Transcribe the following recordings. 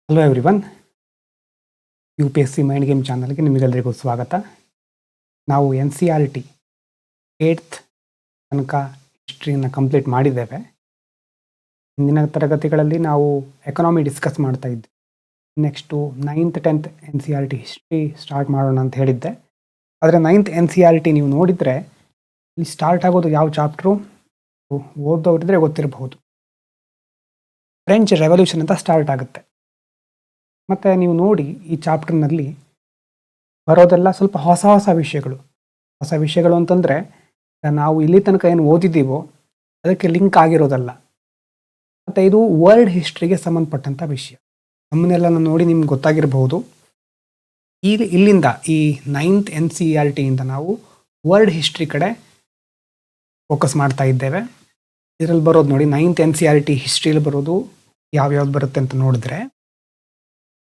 Hello everyone, U P S C mind game ಚಾನಲ್ಗೆ ನಿಮಗೆಲ್ಲರಿಗೂ ಸ್ವಾಗತ. ನಾವು N C R T 8th ತನಕ ಹಿಸ್ಟ್ರಿಯನ್ನು ಕಂಪ್ಲೀಟ್ ಮಾಡಿದ್ದೇವೆ. ಹಿಂದಿನ ತರಗತಿಗಳಲ್ಲಿ ನಾವು ಎಕನಾಮಿ ಡಿಸ್ಕಸ್ ಮಾಡ್ತಾ ಇದ್ವಿ. Next 9th 10th N C R T history start ಮಾಡೋಣ ಅಂತ ಹೇಳಿದ್ದೆ. ಆದರೆ 9th N C R T ನೀವು ನೋಡಿದರೆ ಇಲ್ಲಿ ಸ್ಟಾರ್ಟ್ ಆಗೋದು ಯಾವ ಚಾಪ್ಟ್ರು ಓದೋರಿದ್ರೆ ಗೊತ್ತಿರಬಹುದು. ಫ್ರೆಂಚ್ ರೆವಲ್ಯೂಷನ್ ಅಂತ ಸ್ಟಾರ್ಟ್ ಆಗುತ್ತೆ. ಮತ್ತು ನೀವು ನೋಡಿ ಈ ಚಾಪ್ಟರ್ನಲ್ಲಿ ಬರೋದೆಲ್ಲ ಸ್ವಲ್ಪ ಹೊಸ ವಿಷಯಗಳು ಅಂತಂದರೆ ನಾವು ಇಲ್ಲಿ ತನಕ ಏನು ಓದಿದ್ದೀವೋ ಅದಕ್ಕೆ ಲಿಂಕ್ ಆಗಿರೋದಲ್ಲ. ಮತ್ತು ಇದು ವರ್ಲ್ಡ್ ಹಿಸ್ಟ್ರಿಗೆ ಸಂಬಂಧಪಟ್ಟಂಥ ವಿಷಯ. ನಮ್ಮನ್ನೆಲ್ಲ ನೋಡಿ ನಿಮ್ಗೆ ಗೊತ್ತಾಗಿರಬಹುದು. ಇಲ್ಲಿಂದ ಈ 9th ಎನ್ ಸಿ ಆರ್ ಟಿಯಿಂದ ನಾವು ವರ್ಲ್ಡ್ ಹಿಸ್ಟ್ರಿ ಕಡೆ ಫೋಕಸ್ ಮಾಡ್ತಾ ಇದ್ದೇವೆ. ಇದರಲ್ಲಿ ಬರೋದು ನೋಡಿ, 9th N C R T ಹಿಸ್ಟ್ರಿಯಲ್ಲಿ ಬರೋದು ಯಾವ್ಯಾವ್ದು ಬರುತ್ತೆ ಅಂತ ನೋಡಿದ್ರೆ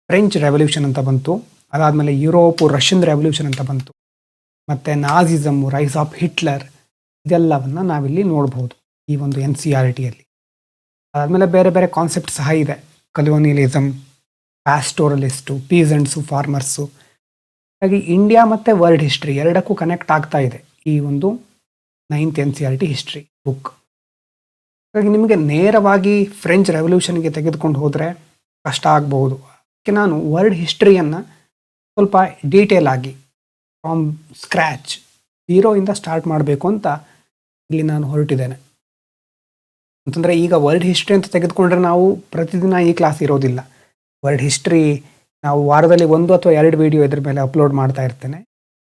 ಫ್ರೆಂಚ್ ರೆವಲ್ಯೂಷನ್ ಅಂತ ಬಂತು. ಅದಾದಮೇಲೆ ಯುರೋಪು ರಷ್ಯನ್ ರೆವಲ್ಯೂಷನ್ ಅಂತ ಬಂತು. ಮತ್ತು ನಾಜಿಸಮ್, ರೈಸ್ ಆಫ್ ಹಿಟ್ಲರ್, ಇದೆಲ್ಲವನ್ನು ನಾವಿಲ್ಲಿ ನೋಡ್ಬೋದು ಈ ಒಂದು ಎನ್ ಸಿ ಆರ್ ಟಿಯಲ್ಲಿ. ಅದಾದಮೇಲೆ ಬೇರೆ ಬೇರೆ ಕಾನ್ಸೆಪ್ಟ್ ಸಹ ಇದೆ. Colonialism, pastoralist, peasants, farmers. ಹಾಗಾಗಿ ಇಂಡಿಯಾ ಮತ್ತು ವರ್ಲ್ಡ್ ಹಿಸ್ಟ್ರಿ ಎರಡಕ್ಕೂ ಕನೆಕ್ಟ್ ಆಗ್ತಾ ಇದೆ ಈ ಒಂದು 9th N C R T history book. ಹಾಗಾಗಿ ನಿಮಗೆ ನೇರವಾಗಿ ಫ್ರೆಂಚ್ ರೆವಲ್ಯೂಷನ್ಗೆ ತೆಗೆದುಕೊಂಡು ಹೋದರೆ ಕಷ್ಟ ಆಗಬಹುದು. ಅದಕ್ಕೆ ನಾನು ವರ್ಲ್ಡ್ ಹಿಸ್ಟ್ರಿಯನ್ನು ಸ್ವಲ್ಪ ಡೀಟೇಲ್ ಆಗಿ ಫ್ರಾಮ್ ಸ್ಕ್ರ್ಯಾಚ್, ಇಂದ ಸ್ಟಾರ್ಟ್ ಮಾಡಬೇಕು ಅಂತ ಇಲ್ಲಿ ನಾನು ಹೊರಟಿದ್ದೇನೆ. ಅಂತಂದರೆ ಈಗ ವರ್ಲ್ಡ್ ಹಿಸ್ಟ್ರಿ ಅಂತ ತೆಗೆದುಕೊಂಡ್ರೆ ನಾವು ಪ್ರತಿದಿನ ಈ ಕ್ಲಾಸ್ ಇರೋದಿಲ್ಲ. ವರ್ಲ್ಡ್ ಹಿಸ್ಟ್ರಿ ನಾವು ವಾರದಲ್ಲಿ 1 ಅಥವಾ 2 ವಿಡಿಯೋ ಇದ್ರ ಮೇಲೆ ಅಪ್ಲೋಡ್ ಮಾಡ್ತಾ ಇರ್ತೇನೆ.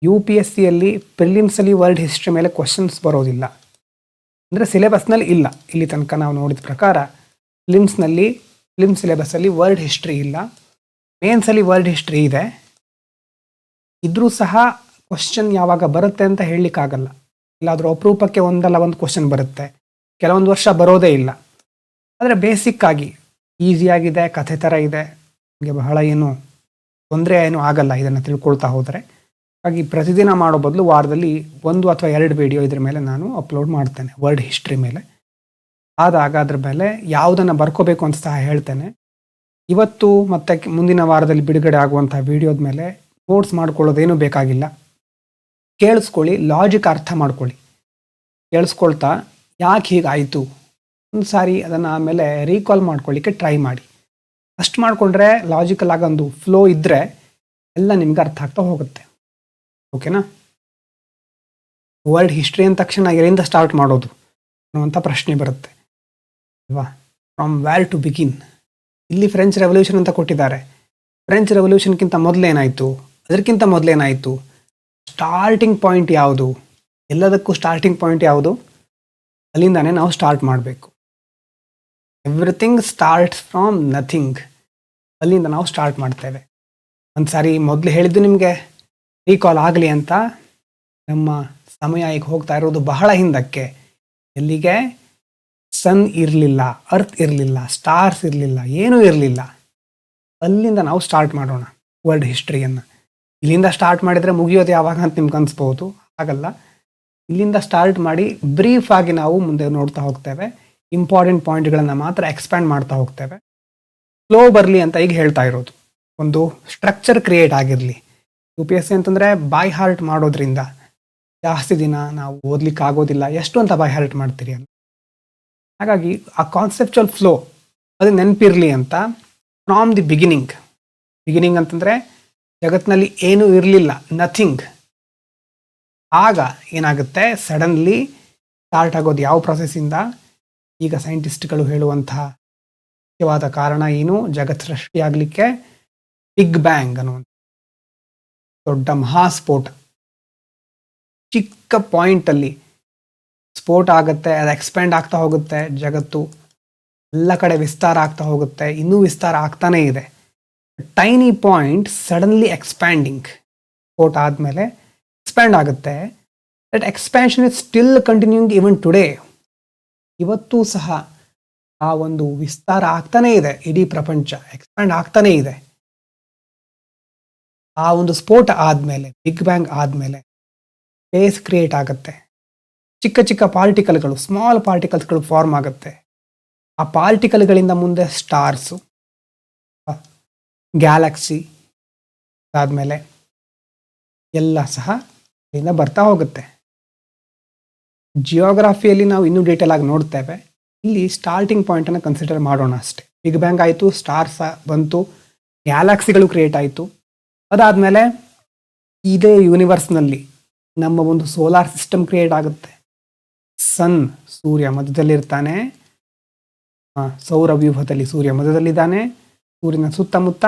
ಯು ಪಿ ಎಸ್ ಸಿಯಲ್ಲಿ ಪ್ರಿಲಿಮ್ಸಲ್ಲಿ ವರ್ಲ್ಡ್ ಹಿಸ್ಟ್ರಿ ಮೇಲೆ ಕ್ವಶನ್ಸ್ ಬರೋದಿಲ್ಲ. ಅಂದರೆ ಸಿಲೆಬಸ್ನಲ್ಲಿ ಇಲ್ಲ. ಇಲ್ಲಿ ತನಕ ನಾವು ನೋಡಿದ ಪ್ರಕಾರ ಫಿಲಿಮ್ ಸಿಲೆಬಸ್ಸಲ್ಲಿ ವರ್ಲ್ಡ್ ಹಿಸ್ಟ್ರಿ ಇಲ್ಲ. ಮೇನ್ಸಲ್ಲಿ ವರ್ಲ್ಡ್ ಹಿಸ್ಟ್ರಿ ಇದೆ. ಇದ್ರೂ ಸಹ ಕ್ವಶನ್ ಯಾವಾಗ ಬರುತ್ತೆ ಅಂತ ಹೇಳಲಿಕ್ಕಾಗಲ್ಲ. ಇಲ್ಲಾದರೂ ಅಪರೂಪಕ್ಕೆ ಒಂದಲ್ಲ ಒಂದು ಕ್ವಶನ್ ಬರುತ್ತೆ, ಕೆಲವೊಂದು ವರ್ಷ ಬರೋದೇ ಇಲ್ಲ. ಆದರೆ ಬೇಸಿಕ್ಕಾಗಿ ಈಸಿಯಾಗಿದೆ, ಕಥೆ ಥರ ಇದೆ, ನಿಮಗೆ ಬಹಳ ಏನು ತೊಂದರೆ ಏನೂ ಆಗಲ್ಲ ಇದನ್ನು ತಿಳ್ಕೊಳ್ತಾ ಹೋದರೆ. ಹಾಗಾಗಿ ಪ್ರತಿದಿನ ಮಾಡೋ ಬದಲು ವಾರದಲ್ಲಿ 1 ಅಥವಾ 2 ವಿಡಿಯೋ ಇದ್ರ ಮೇಲೆ ನಾನು ಅಪ್ಲೋಡ್ ಮಾಡ್ತೇನೆ ವರ್ಲ್ಡ್ ಹಿಸ್ಟ್ರಿ ಮೇಲೆ. ಆದಾಗ ಅದ್ರ ಮೇಲೆ ಯಾವುದನ್ನು ಬರ್ಕೋಬೇಕು ಅಂತ ಸಹ ಹೇಳ್ತೇನೆ. ಇವತ್ತು ಮತ್ತು ಮುಂದಿನ ವಾರದಲ್ಲಿ ಬಿಡುಗಡೆ ಆಗುವಂಥ ವಿಡಿಯೋದ ಮೇಲೆ ನೋಟ್ಸ್ ಮಾಡ್ಕೊಳ್ಳೋದೇನೂ ಬೇಕಾಗಿಲ್ಲ. ಕೇಳಿಸ್ಕೊಳ್ಳಿ, ಲಾಜಿಕ್ ಅರ್ಥ ಮಾಡ್ಕೊಳ್ಳಿ. ಕೇಳಿಸ್ಕೊಳ್ತಾ ಯಾಕೆ ಹೀಗಾಯಿತು ಒಂದು ಸಾರಿ ಅದನ್ನು ಆಮೇಲೆ ರೀಕಾಲ್ ಮಾಡ್ಕೊಳ್ಳಿಕ್ಕೆ ಟ್ರೈ ಮಾಡಿ. ಅಷ್ಟು ಮಾಡಿಕೊಂಡ್ರೆ ಲಾಜಿಕಲ್ ಆಗೊಂದು ಫ್ಲೋ ಇದ್ದರೆ ಎಲ್ಲ ನಿಮ್ಗೆ ಅರ್ಥ ಆಗ್ತಾ ಹೋಗುತ್ತೆ. ಓಕೆನಾ? ವರ್ಲ್ಡ್ ಹಿಸ್ಟ್ರಿ ಅಂದ ತಕ್ಷಣ ಎಲ್ಲಿಂದ ಸ್ಟಾರ್ಟ್ ಮಾಡೋದು ಅನ್ನುವಂಥ ಪ್ರಶ್ನೆ ಬರುತ್ತೆ ಅಲ್ವಾ? From where to begin. ಇಲ್ಲಿ ಫ್ರೆಂಚ್ ರೆವಲ್ಯೂಷನ್ ಅಂತ ಕೊಟ್ಟಿದ್ದಾರೆ. ಫ್ರೆಂಚ್ ರೆವಲ್ಯೂಷನ್ಗಿಂತ ಮೊದಲೇನಾಯಿತು, ಅದಕ್ಕಿಂತ ಮೊದಲೇನಾಯಿತು, ಸ್ಟಾರ್ಟಿಂಗ್ ಪಾಯಿಂಟ್ ಯಾವುದು, ಎಲ್ಲದಕ್ಕೂ ಸ್ಟಾರ್ಟಿಂಗ್ ಪಾಯಿಂಟ್ ಯಾವುದು, ಅಲ್ಲಿಂದಾನೇ ನಾವು ಸ್ಟಾರ್ಟ್ ಮಾಡಬೇಕು. Everything starts from nothing. ಅಲ್ಲಿಂದ ನಾವು ಸ್ಟಾರ್ಟ್ ಮಾಡ್ತೇವೆ. ಒಂದು ಸಾರಿ ಮೊದಲು ಹೇಳಿದ್ದು ನಿಮಗೆ ರೀಕಾಲ್ ಆಗಲಿ ಅಂತ. ನಮ್ಮ ಸಮಯ ಈಗ ಹೋಗ್ತಾ ಇರೋದು ಬಹಳ ಹಿಂದಕ್ಕೆ. ಎಲ್ಲಿಗೆ? ಸನ್ ಇರಲಿಲ್ಲ, ಅರ್ತ್ ಇರಲಿಲ್ಲ, ಸ್ಟಾರ್ಸ್ ಇರಲಿಲ್ಲ, ಏನೂ ಇರಲಿಲ್ಲ. ಅಲ್ಲಿಂದ ನಾವು ಸ್ಟಾರ್ಟ್ ಮಾಡೋಣ ವರ್ಲ್ಡ್ ಹಿಸ್ಟ್ರಿಯನ್ನು. ಇಲ್ಲಿಂದ ಸ್ಟಾರ್ಟ್ ಮಾಡಿದರೆ ಮುಗಿಯೋದು ಯಾವಾಗ ಅಂತ ನಿಮ್ಗೆ ಅನಿಸ್ಬೋದು. ಹಾಗಲ್ಲ, ಇಲ್ಲಿಂದ ಸ್ಟಾರ್ಟ್ ಮಾಡಿ ಬ್ರೀಫ್ ಆಗಿ ನಾವು ಮುಂದೆ ನೋಡ್ತಾ ಹೋಗ್ತೇವೆ. ಇಂಪಾರ್ಟೆಂಟ್ ಪಾಯಿಂಟ್ಗಳನ್ನು ಮಾತ್ರ ಎಕ್ಸ್ಪ್ಯಾಂಡ್ ಮಾಡ್ತಾ ಹೋಗ್ತೇವೆ. ಫ್ಲೋ ಬರಲಿ ಅಂತ ಈಗ ಹೇಳ್ತಾ ಇರೋದು. ಒಂದು ಸ್ಟ್ರಕ್ಚರ್ ಕ್ರಿಯೇಟ್ ಆಗಿರಲಿ. ಯು ಪಿ ಎಸ್ ಸಿ ಅಂತಂದರೆ ಬೈ ಹಾರ್ಟ್ ಮಾಡೋದ್ರಿಂದ ಜಾಸ್ತಿ ದಿನ ನಾವು ಓದ್ಲಿಕ್ಕೆ ಆಗೋದಿಲ್ಲ. ಎಷ್ಟು ಅಂತ ಬೈ ಹಾರ್ಟ್ ಮಾಡ್ತೀರಿ ಅಂತ. ಹಾಗಾಗಿ ಆ ಕಾನ್ಸೆಪ್ಚುವಲ್ ಫ್ಲೋ ಅದು ನೆನಪಿರಲಿ ಅಂತ ಫ್ರಾಮ್ ದಿ ಬಿಗಿನಿಂಗ್ ಅಂತಂದರೆ ಜಗತ್ತಿನಲ್ಲಿ ಏನೂ ಇರಲಿಲ್ಲ, ನಥಿಂಗ್. ಆಗ ಏನಾಗುತ್ತೆ, ಸಡನ್ಲಿ ಸ್ಟಾರ್ಟ್ ಆಗೋದು ಯಾವ ಪ್ರೊಸೆಸ್ಸಿಂದ? ಈಗ ಸೈಂಟಿಸ್ಟ್ಗಳು ಹೇಳುವಂತಹ ಮುಖ್ಯವಾದ ಕಾರಣ ಏನು? ಜಗತ್ತು ಸೃಷ್ಟಿಯಾಗಲಿಕ್ಕೆ ಬಿಗ್ ಬ್ಯಾಂಗ್ ಅನ್ನುವಂಥ ದೊಡ್ಡ ಮಹಾಸ್ಫೋಟ. ಚಿಕ್ಕ ಪಾಯಿಂಟಲ್ಲಿ ಸ್ಫೋಟ ಆಗುತ್ತೆ, ಅದು ಎಕ್ಸ್ಪ್ಯಾಂಡ್ ಆಗ್ತಾ ಹೋಗುತ್ತೆ. ಜಗತ್ತು ಎಲ್ಲ ಕಡೆ ವಿಸ್ತಾರ ಆಗ್ತಾ ಹೋಗುತ್ತೆ, ಇನ್ನೂ ವಿಸ್ತಾರ ಆಗ್ತಾನೇ ಇದೆ. Tiny point suddenly expanding. ಸ್ಫೋಟ ಆದಮೇಲೆ ಎಕ್ಸ್ಪ್ಯಾಂಡ್ ಆಗುತ್ತೆ. That expansion is still continuing even today. ಇವತ್ತೂ ಸಹ ಆ ಒಂದು ವಿಸ್ತಾರ ಆಗ್ತಾನೇ ಇದೆ. ಇಡೀ ಪ್ರಪಂಚ ಎಕ್ಸ್ಪ್ಯಾಂಡ್ ಆಗ್ತಾನೇ ಇದೆ. ಆ ಒಂದು ಸ್ಫೋಟ ಆದಮೇಲೆ, ಬಿಗ್ ಬ್ಯಾಂಗ್ ಆದಮೇಲೆ ಸ್ಪೇಸ್ ಕ್ರಿಯೇಟ್ ಆಗುತ್ತೆ. ಚಿಕ್ಕ ಚಿಕ್ಕ ಪಾರ್ಟಿಕಲ್ಗಳು, ಸ್ಮಾಲ್ ಪಾರ್ಟಿಕಲ್ಸ್ಗಳು ಫಾರ್ಮ್ ಆಗುತ್ತೆ. ಆ ಪಾರ್ಟಿಕಲ್ಗಳಿಂದ ಮುಂದೆ ಸ್ಟಾರ್ಸು, ಗ್ಯಾಲಕ್ಸಿ ಅದಾದಮೇಲೆ ಎಲ್ಲ ಸಹ ಇಲ್ಲಿಂದ ಬರ್ತಾ ಹೋಗುತ್ತೆ. ಜಿಯೋಗ್ರಫಿಯಲ್ಲಿ ನಾವು ಇನ್ನೂ ಡೀಟೇಲ್ ಆಗಿ ನೋಡ್ತೇವೆ. ಇಲ್ಲಿ ಸ್ಟಾರ್ಟಿಂಗ್ ಪಾಯಿಂಟನ್ನು ಕನ್ಸಿಡರ್ ಮಾಡೋಣ ಅಷ್ಟೇ. ಬಿಗ್ ಬ್ಯಾಂಗ್ ಆಯಿತು, ಸ್ಟಾರ್ಸ್ ಬಂತು, ಗ್ಯಾಲಕ್ಸಿಗಳು ಕ್ರಿಯೇಟ್ ಆಯಿತು. ಅದಾದಮೇಲೆ ಇದೇ ಯೂನಿವರ್ಸ್ನಲ್ಲಿ ನಮ್ಮ ಒಂದು ಸೋಲಾರ್ ಸಿಸ್ಟಮ್ ಕ್ರಿಯೇಟ್ ಆಗುತ್ತೆ. ಸನ್, ಸೂರ್ಯ ಮಧ್ಯದಲ್ಲಿರ್ತಾನೆ, ಸೌರವ್ಯೂಹದಲ್ಲಿ ಸೂರ್ಯ ಮಧ್ಯದಲ್ಲಿದ್ದಾನೆ. ಸೂರ್ಯನ ಸುತ್ತಮುತ್ತ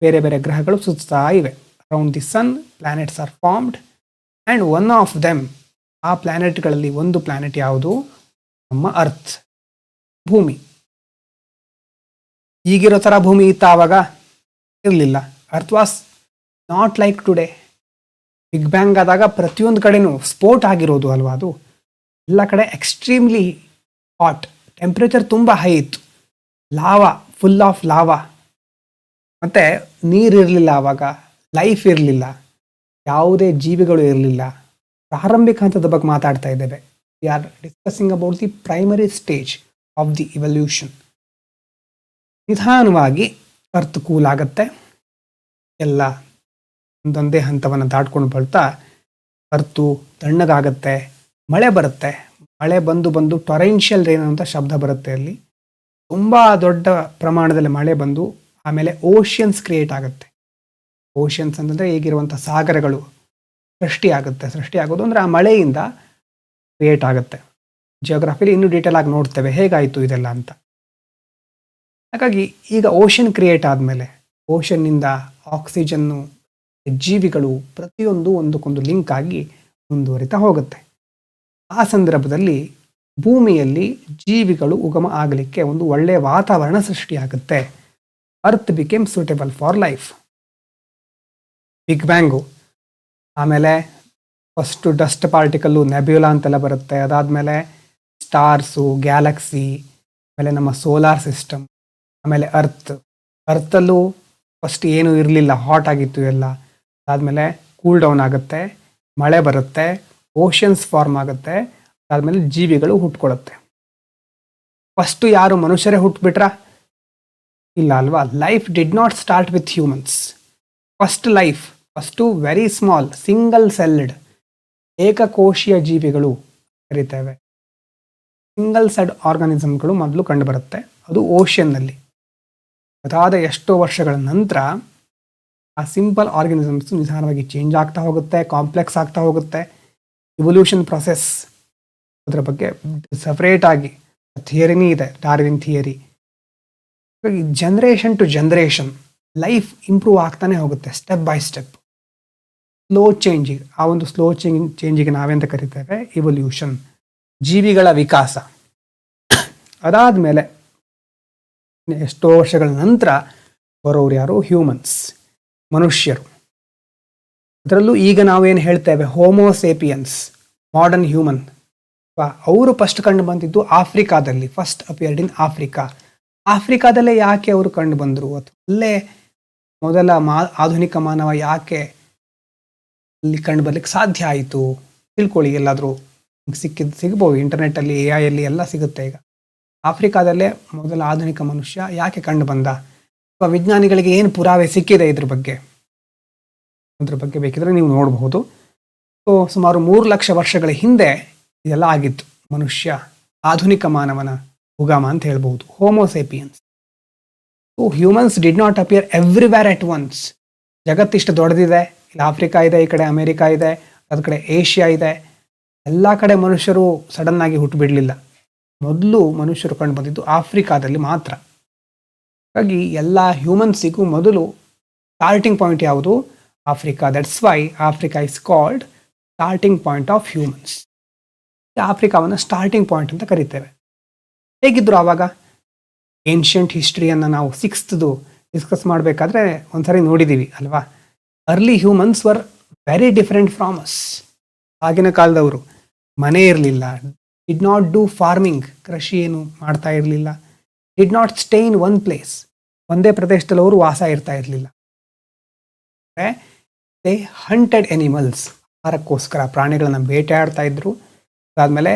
ಬೇರೆ ಬೇರೆ ಗ್ರಹಗಳು ಸುತ್ತಾ ಇವೆ. Around the sun planets are formed and one of them, ಆ ಪ್ಲಾನೆಟ್ಗಳಲ್ಲಿ ಒಂದು ಪ್ಲಾನೆಟ್ ಯಾವುದು? ನಮ್ಮ ಅರ್ತ್, ಭೂಮಿ. ಈಗಿರೋ ಥರ ಭೂಮಿ ಇತ್ತ ಆವಾಗ? ಇರಲಿಲ್ಲ. Earth was not like today. Big bang ಆದಾಗ ಪ್ರತಿಯೊಂದು ಕಡೆನೂ ಸ್ಫೋಟ ಆಗಿರೋದು ಅಲ್ವಾ ಅದು. ಎಲ್ಲ ಕಡೆ ಎಕ್ಸ್ಟ್ರೀಮ್ಲಿ ಹಾಟ್, ಟೆಂಪ್ರೇಚರ್ ತುಂಬ ಹೈ ಇತ್ತು. Lava, full of lava. ಮತ್ತು ನೀರಿರಲಿಲ್ಲ ಆವಾಗ, ಲೈಫ್ ಇರಲಿಲ್ಲ, ಯಾವುದೇ ಜೀವಿಗಳು ಇರಲಿಲ್ಲ. ಪ್ರಾರಂಭಿಕ ಹಂತದ ಬಗ್ಗೆ ಮಾತಾಡ್ತಾ ಇದ್ದೇವೆ. We are discussing about the primary stage of the evolution. ನಿಧಾನವಾಗಿ ಅರ್ತ್ ಕೂಲ್ ಆಗುತ್ತೆ. ಎಲ್ಲ ಒಂದೊಂದೇ ಹಂತವನ್ನು ದಾಟ್ಕೊಂಡು ಬರ್ತಾ ಅರ್ತು ತಣ್ಣಗಾಗತ್ತೆ, ಮಳೆ ಬರುತ್ತೆ. ಮಳೆ ಬಂದು ಟೊರೆನ್ಷಿಯಲ್ ರೈನ್ ಅಂತ ಶಬ್ದ ಬರುತ್ತೆ. ಅಲ್ಲಿ ತುಂಬ ದೊಡ್ಡ ಪ್ರಮಾಣದಲ್ಲಿ ಮಳೆ ಬಂದು ಆಮೇಲೆ ಓಷಿಯನ್ಸ್ ಕ್ರಿಯೇಟ್ ಆಗುತ್ತೆ. ಓಷಿಯನ್ಸ್ ಅಂತಂದರೆ ಈಗಿರುವಂಥ ಸಾಗರಗಳು ಸೃಷ್ಟಿ ಆಗೋದು ಅಂದರೆ ಆ ಮಳೆಯಿಂದ ಕ್ರಿಯೇಟ್ ಆಗುತ್ತೆ. ಜಿಯೋಗ್ರಫಿಲಿ ಇನ್ನೂ ಡೀಟೇಲ್ ಆಗಿ ನೋಡ್ತೇವೆ ಹೇಗಾಯಿತು ಇದೆಲ್ಲ ಅಂತ. ಹಾಗಾಗಿ ಈಗ ಓಷನ್ ಕ್ರಿಯೇಟ್ ಆದಮೇಲೆ ಓಷನ್ನಿಂದ ಆಕ್ಸಿಜನ್ನು, ಜೀವಿಗಳು ಪ್ರತಿಯೊಂದು ಒಂದಕ್ಕೊಂದು ಲಿಂಕ್ ಆಗಿ ಮುಂದುವರಿತಾ ಹೋಗುತ್ತೆ. ಆ ಸಂದರ್ಭದಲ್ಲಿ ಭೂಮಿಯಲ್ಲಿ ಜೀವಿಗಳು ಉಗಮ ಆಗಲಿಕ್ಕೆ ಒಂದು ಒಳ್ಳೆಯ ವಾತಾವರಣ ಸೃಷ್ಟಿಯಾಗುತ್ತೆ. Earth became suitable for life. Big bang ಆಮೇಲೆ ಫಸ್ಟು ಡಸ್ಟ್ ಪಾರ್ಟಿಕಲ್ಲು, ನೆಬ್ಯುಲಾ ಅಂತೆಲ್ಲ ಬರುತ್ತೆ. ಅದಾದಮೇಲೆ ಸ್ಟಾರ್ಸು, ಗ್ಯಾಲಕ್ಸಿ, ಆಮೇಲೆ ನಮ್ಮ ಸೋಲಾರ್ ಸಿಸ್ಟಮ್, ಆಮೇಲೆ ಅರ್ಥಲ್ಲೂ ಫಸ್ಟ್ ಏನೂ ಇರಲಿಲ್ಲ, ಹಾಟ್ ಆಗಿತ್ತು ಎಲ್ಲ. ಅದಾದಮೇಲೆ ಕೂಲ್ ಡೌನ್ ಆಗುತ್ತೆ, ಮಳೆ ಬರುತ್ತೆ, ಓಷನ್ಸ್ ಫಾರ್ಮ್ ಆಗುತ್ತೆ. ಅದಾದಮೇಲೆ ಜೀವಿಗಳು ಹುಟ್ಕೊಳ್ಳುತ್ತೆ. ಫಸ್ಟು ಯಾರು ಮನುಷ್ಯರೇ ಹುಟ್ಟುಬಿಟ್ರಾ? ಇಲ್ಲ ಅಲ್ವಾ. Life did not start with humans. First very small single celled, ಏಕಕೋಶೀಯ ಜೀವಿಗಳು ಕರಿತೇವೆ. ಸಿಂಗಲ್ ಸೆಡ್ ಆರ್ಗಾನಿಸಮ್ಗಳು ಮೊದಲು ಕಂಡುಬರುತ್ತೆ, ಅದು ಓಷನ್ನಲ್ಲಿ. ಅದಾದ ಎಷ್ಟೋ ವರ್ಷಗಳ ನಂತರ ಆ ಸಿಂಪಲ್ ಆರ್ಗಾನಿಸಮ್ಸ್ ನಿಧಾನವಾಗಿ ಚೇಂಜ್ ಆಗ್ತಾ ಹೋಗುತ್ತೆ, ಕಾಂಪ್ಲೆಕ್ಸ್ ಆಗ್ತಾ ಹೋಗುತ್ತೆ. ಇವಲ್ಯೂಷನ್ ಪ್ರೊಸೆಸ್, ಅದರ ಬಗ್ಗೆ ಸಪ್ರೇಟಾಗಿ ಥಿಯರಿನೇ ಇದೆ, Darwin theory. Generation to generation life improve ಆಗ್ತಾನೆ ಹೋಗುತ್ತೆ, step by step. Slow changing, ಆ ಒಂದು ಸ್ಲೋ ಚೇಂಜಿಗೆ ನಾವೆಂತ ಕರಿತೇವೆ? ಇವಲ್ಯೂಷನ್, ಜೀವಿಗಳ ವಿಕಾಸ. ಅದಾದಮೇಲೆ ಎಷ್ಟೋ ವರ್ಷಗಳ ನಂತರ ಬರೋರು ಯಾರು? ಹ್ಯೂಮನ್ಸ್, ಮನುಷ್ಯರು. ಅದರಲ್ಲೂ ಈಗ ನಾವೇನು ಹೇಳ್ತೇವೆ ಹೋಮೋಸೇಪಿಯನ್ಸ್, ಮಾಡರ್ನ್ ಹ್ಯೂಮನ್, ಅವರು ಫಸ್ಟ್ ಕಂಡು ಬಂದಿದ್ದು ಆಫ್ರಿಕಾದಲ್ಲಿ. ಫಸ್ಟ್ ಅಪಿಯರ್ಡ್ ಇನ್ ಆಫ್ರಿಕಾದಲ್ಲೇ ಯಾಕೆ ಅವರು ಕಂಡು ಬಂದರು? ಅಥವಾ ಅಲ್ಲೇ ಮೊದಲ ಆಧುನಿಕ ಮಾನವ ಯಾಕೆ ಅಲ್ಲಿ ಕಂಡು ಬರ್ಲಿಕ್ಕೆ ಸಾಧ್ಯ ಆಯಿತು? ತಿಳ್ಕೊಳ್ಳಿ. ಎಲ್ಲಾದರೂ ಸಿಗ್ಬೋದು ಇಂಟರ್ನೆಟ್ಟಲ್ಲಿ, AI ಎಲ್ಲ ಸಿಗುತ್ತೆ ಈಗ. ಆಫ್ರಿಕಾದಲ್ಲೇ ಮೊದಲ ಆಧುನಿಕ ಮನುಷ್ಯ ಯಾಕೆ ಕಂಡು ಬಂದ? ಅಥವಾ ವಿಜ್ಞಾನಿಗಳಿಗೆ ಏನು ಪುರಾವೆ ಸಿಕ್ಕಿದೆ ಇದ್ರ ಬಗ್ಗೆ ಬೇಕಿದ್ರೆ ನೀವು ನೋಡಬಹುದು. ಸೊ ಸುಮಾರು 3 ಲಕ್ಷ ವರ್ಷಗಳ ಹಿಂದೆ ಇದೆಲ್ಲ ಆಗಿತ್ತು. ಮನುಷ್ಯ, ಆಧುನಿಕ ಮಾನವನ ಉಗಮ ಅಂತ ಹೇಳ್ಬಹುದು, homo sapiens. So humans did not appear everywhere at once. ಜಗತ್ತಿಷ್ಟು ದೊಡ್ಡದಿದೆ, ಇಲ್ಲಿ ಆಫ್ರಿಕಾ ಇದೆ, ಈ ಕಡೆ ಅಮೇರಿಕಾ ಇದೆ, ಅದ ಕಡೆ ಏಷ್ಯಾ ಇದೆ. ಎಲ್ಲ ಕಡೆ ಮನುಷ್ಯರು ಸಡನ್ ಆಗಿ ಹುಟ್ಟುಬಿಡಲಿಲ್ಲ. ಮೊದಲು ಮನುಷ್ಯರು ಕಂಡು ಬಂದಿದ್ದು ಆಫ್ರಿಕಾದಲ್ಲಿ ಮಾತ್ರ. ಹಾಗಾಗಿ ಎಲ್ಲ ಹ್ಯೂಮನ್ಸಿಗೂ ಮೊದಲು ಸ್ಟಾರ್ಟಿಂಗ್ ಪಾಯಿಂಟ್ ಯಾವುದು? Africa. That's why Africa is called starting point of humans. ಆಫ್ರಿಕಾವನ್ನು ಸ್ಟಾರ್ಟಿಂಗ್ ಪಾಯಿಂಟ್ ಅಂತ ಕರಿತೇವೆ. ಹೇಗಿದ್ರು ಆವಾಗ? ಏನ್ಷಿಯಂಟ್ ಹಿಸ್ಟ್ರಿಯನ್ನು ನಾವು 6th ಡಿಸ್ಕಸ್ ಮಾಡಬೇಕಾದ್ರೆ ಒಂದ್ಸರಿ ನೋಡಿದ್ದೀವಿ ಅಲ್ವಾ. Early humans were very different from us. ಆಗಿನ ಕಾಲದವರು ಮನೆ ಇರಲಿಲ್ಲ, ಡಿಡ್ ನಾಟ್ ಡೂ ಫಾರ್ಮಿಂಗ್, ಕೃಷಿ ಏನು ಮಾಡ್ತಾ ಇರಲಿಲ್ಲ. Did not stay in one place, ಒಂದೇ ಪ್ರದೇಶದಲ್ಲಿ ಅವರು ವಾಸ ಇರ್ತಾ ಇರಲಿಲ್ಲ. ದೇ ಹಂಟೆಡ್ ಎನಿಮಲ್ಸ್, ಆಹಾರಕ್ಕೋಸ್ಕರ ಪ್ರಾಣಿಗಳನ್ನು ಬೇಟೆಯಾಡ್ತಾ ಇದ್ರು. ಅದಾದಮೇಲೆ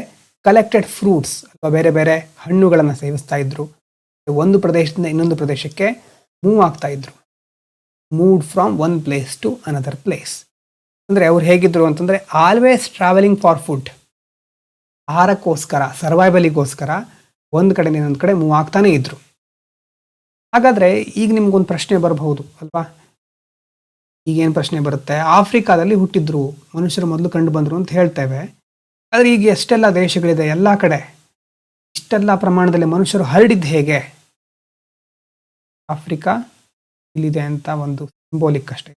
ಕಲೆಕ್ಟೆಡ್ ಫ್ರೂಟ್ಸ್ ಅಥವಾ ಬೇರೆ ಬೇರೆ ಹಣ್ಣುಗಳನ್ನು ಸೇವಿಸ್ತಾ ಇದ್ರು. ಒಂದು ಪ್ರದೇಶದಿಂದ ಇನ್ನೊಂದು ಪ್ರದೇಶಕ್ಕೆ ಮೂವ್ ಆಗ್ತಾ ಇದ್ರು. Moved from one place to another place. ಅಂದರೆ ಅವ್ರು ಹೇಗಿದ್ರು ಅಂತಂದರೆ ಆಲ್ವೇಸ್ ಟ್ರಾವೆಲಿಂಗ್ ಫಾರ್ ಫುಡ್, ಆಹಾರಕ್ಕೋಸ್ಕರ, ಸರ್ವೈವಲಿಗೋಸ್ಕರ ಒಂದು ಕಡೆಯಿಂದ ಇನ್ನೊಂದು ಕಡೆ ಮೂವ್ ಆಗ್ತಾನೆ ಇದ್ರು. ಹಾಗಾದರೆ ಈಗ ನಿಮ್ಗೊಂದು ಪ್ರಶ್ನೆ ಬರಬಹುದು ಅಲ್ವಾ? ಈಗೇನು ಪ್ರಶ್ನೆ ಬರುತ್ತೆ, ಆಫ್ರಿಕಾದಲ್ಲಿ ಹುಟ್ಟಿದ್ರು ಮನುಷ್ಯರು ಮೊದಲು ಕಂಡು ಬಂದರು ಅಂತ ಹೇಳ್ತೇವೆ. ಆದರೆ ಈಗ ಎಷ್ಟೆಲ್ಲ ದೇಶಗಳಿದೆ, ಎಲ್ಲ ಕಡೆ ಇಷ್ಟೆಲ್ಲ ಪ್ರಮಾಣದಲ್ಲಿ ಮನುಷ್ಯರು ಹರಡಿದ್ದು ಹೇಗೆ? ಆಫ್ರಿಕಾ ಇಲ್ಲಿದೆ ಅಂತ ಒಂದು ಸಿಂಬೋಲಿಕ್ ಅಷ್ಟೇ.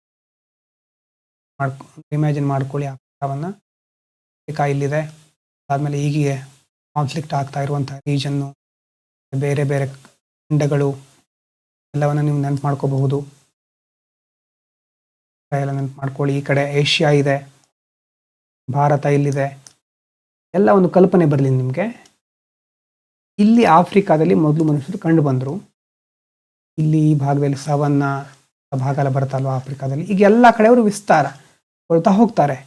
ಇಮ್ಯಾಜಿನ್ ಮಾಡ್ಕೊಳ್ಳಿ ಆಫ್ರಿಕಾವನ್ನು. ಆಫ್ರಿಕಾ ಇಲ್ಲಿದೆ, ಅದಾದಮೇಲೆ ಹೀಗೆ ಕಾನ್ಫ್ಲಿಕ್ಟ್ ಆಗ್ತಾ ಇರುವಂಥ ರೀಜನ್ನು, ಬೇರೆ ಬೇರೆ ಖಂಡಗಳು ಎಲ್ಲವನ್ನು ನೀವು ನೆನಪು ಮಾಡ್ಕೋಬಹುದು. ಎಲ್ಲ ನೆನಪು ಮಾಡ್ಕೊಳ್ಳಿ. ಈ ಕಡೆ ಏಷ್ಯಾ ಇದೆ, ಭಾರತ ಇಲ್ಲಿದೆ, ಎಲ್ಲ ಒಂದು ಕಲ್ಪನೆ ಬರಲಿ ನಿಮಗೆ. ಇಲ್ಲಿ ಆಫ್ರಿಕಾದಲ್ಲಿ ಮೊದಲು ಮನುಷ್ಯರು ಕಂಡು ಬಂದರು. ಇಲ್ಲಿ ಈ ಭಾಗದಲ್ಲಿ ಸವನ್ನ ಭಾಗ ಎಲ್ಲ ಬರುತ್ತಲ್ವ ಆಫ್ರಿಕಾದಲ್ಲಿ, ಈಗ ಎಲ್ಲ ಕಡೆ ಅವರು ವಿಸ್ತಾರಗೊಳ್ತಾ ಹೋಗ್ತಾರೆ.